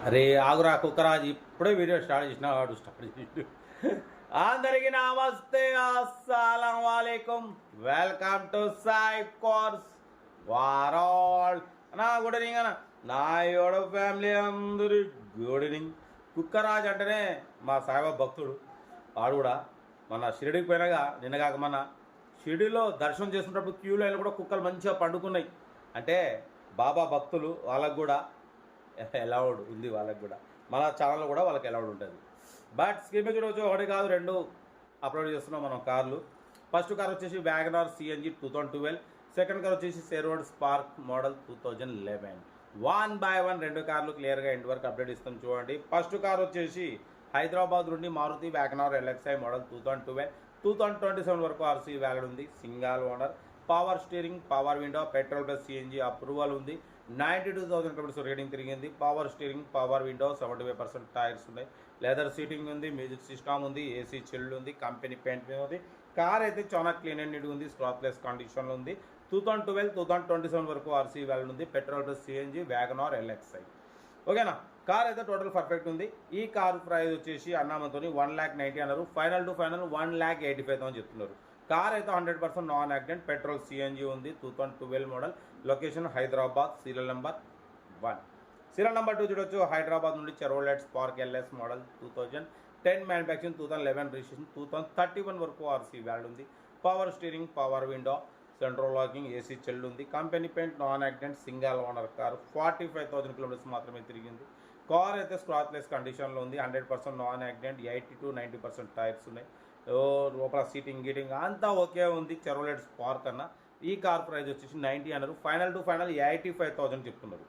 అరే ఆగురా కుక్కరాజు ఇప్పుడే వీడియో స్టార్ట్ చేసిన వాడు స్టార్ట్ చేసి అందరికీ నమస్తే అస్సలం వాలేకుం వెల్కమ్ టు సాయి కోర్స్ వారాల్ నా గుడ్ ఈవినింగ్ అన్న నా యోడ ఫ్యామిలీ అందరి గుడ్ ఈవినింగ్. కుక్కరాజు అంటేనే మా సాయిబాబా భక్తుడు. వాడు కూడా మన షిరిడికి పోయినాగా నిన్నగాక మన షిరిడిలో దర్శనం చేసుకున్నప్పుడు క్యూ లైన్లో కూడా కుక్కలు మంచిగా పండుకున్నాయి. అంటే బాబా భక్తులు వాళ్ళకు కూడా అలౌడ్ ఉంది, వాళ్ళకి కూడా మన ఛానల్లో కూడా వాళ్ళకి అలౌడ్ ఉంటుంది. బట్ స్క్రీన్ మీద చూడవచ్చు, ఒకటి కాదు రెండు అప్లోడ్ చేస్తున్నాం మనం కార్లు. ఫస్ట్ కార్ వచ్చేసి వ్యాగనార్ సిఎన్జి 2012, సెకండ్ కార్ వచ్చేసి సెరోడ్ స్పార్క్ మోడల్ 2011. 1 by 1 రెండు కార్లు క్లియర్గా ఎండ్ వరకు అప్డేట్ ఇస్తాం చూడండి. ఫస్ట్ కార్ వచ్చేసి హైదరాబాద్ నుండి మారుతి వ్యాగనార్ ఎల్ఎక్స్ఐ మోడల్ 2012, 2027 వరకు ఆర్సీ వ్యాలిడ్ ఉంది. Single owner, power steering, power window, petrol plus CNG approval ఉంది. 92,000 కిలోమీటర్స్ రేటింగ్ తిరిగింది. Power steering, power window, 75% tyres ఉన్నాయి. లెదర్ సీటింగ్ ఉంది, మ్యూజిక్ సిస్టమ్ ఉంది, ఏసీ చిల్డ్ ఉంది, కంపెనీ పెయింట్ ఉంది. కార్ అయితే చాలా క్లీన్ అండ్ నీట్ ఉంది, స్క్రాప్లెస్ కండిషన్లో ఉంది. 2012, 2027 వరకు ఆర్సీ వ్యాలిడ్ ఉంది. Petrol plus CNG WagonR LXI. ఓకేనా, కార్ అయితే టోటల్ పర్ఫెక్ట్ ఉంది. ఈ కార్ ప్రైస్ వచ్చేసి అన్నామతో 1,90,000 అన్నారు. ఫైనల్ టు ఫైనల్ 1,85,000 చెప్తున్నారు. కార్ అయితే 100% నాన్ యాక్సిడెంట్, పెట్రోల్ సిఎన్జి ఉంది. 2012 model, location Hyderabad, serial number 1. Serial number 2 చూడొచ్చు, హైదరాబాద్ నుండి Chevrolet Spark LS model 2010 manufacturing, 2011 registration, 2031 వరకు ఆర్సీ వ్యాలిడ్ ఉంది. Power steering, power window, central locking, AC చెల్లు ఉంది. Company paint, non accident, single owner car. 45,000 kilometres మాత్రమే తిరిగింది. Car అయితే స్క్రాప్లెస్ కండిషన్లో ఉంది. 100% నాన్ యాక్సిడెంట్, 80 to 90% టైర్స్ ఉన్నాయి. లోపల సీటింగ్ గీటింగ్ అంతా ఓకే ఉంది. చెరోలెట్ స్పార్క్ అన్న. ఈ కార్ ప్రైస్ వచ్చేసి 90 అన్నారు. ఫైనల్ టు ఫైనల్ 85,000 చెప్తున్నారు.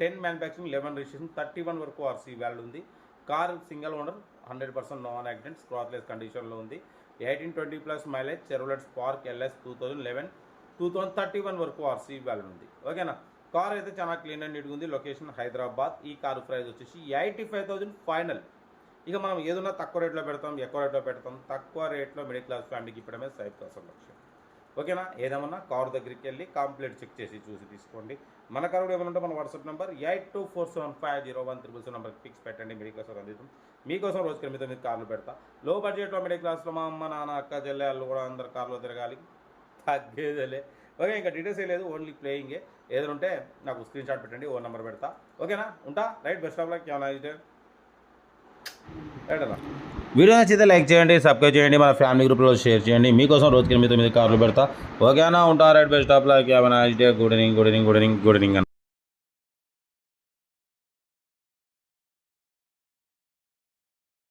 10 మ్యానుఫ్యాక్చరింగ్, 11 రిజిస్ట్రేషన్, 31 వరకు ఆర్సీ వ్యాలిడ్ ఉంది. Car single owner, 100% non accident, scratchless కండిషన్లో ఉంది. 18-20+ మైలేజ్, చెరోలెట్ స్పార్క్ ఎల్ఎస్ 2011, 2031 వరకు ఆర్సీ వ్యాలిడ్ ఉంది. ఓకేనా, కార్ అయితే చాలా క్లీన్ అండ్ నీట్గా ఉంది. లొకేషన్ హైదరాబాద్. ఈ కారు ప్రైస్ వచ్చేసి 85,000 ఫైనల్. ఇక మనం ఏదన్నా తక్కువ రేట్లో పెడతాం, ఎక్కువ రేట్లో పెడతాం. తక్కువ రేట్లో మిడిల్ క్లాస్ ఫ్యామిలీకి ఇప్పడమే సాయి కోసం లక్ష్యం. ఓకేనా, ఏదేమన్నా కారు దగ్గరికి వెళ్ళి కంప్లీట్ చెక్ చేసి చూసి తీసుకోండి. మన కారు ఏమైనా ఉంటే మన వాట్సాప్ నెంబర్ 8247501377 నెంబర్కి ఫిక్స్ పెట్టండి. మిడిల్ క్లాస్ అందుతాం మీకోసం రోజుకి మీద మీరు కార్లు పెడతా. లో బడ్జెట్లో మిడిల్ క్లాస్లో మా అమ్మ నాన్న అక్క చెల్లె వాళ్ళు కూడా అందరు కార్లో తిరగాలి, తగ్గేదేలే. ఓకే, ఇంకా డీటెయిల్స్ ఏ లేదు, ఓన్లీ ప్లేయింగే. ఏదైనా ఉంటే నాకు స్క్రీన్ షాట్ పెట్టండి, ఓ నెంబర్ పెడతా. ఓకేనా, ఉంటా. Right, best of luck. ఏమైనా అయితే వీడియో నచ్చితే లైక్ చేయండి, సబ్స్క్రైబ్ చేయండి, మన ఫ్యామిలీ గ్రూప్లో షేర్ చేయండి. మీకోసం రోజుకి 8 కార్లు పెడతా. ఓకేనా, ఉంటా. Right, best of luck. Have a nice day. Good evening, good evening, good evening, good evening.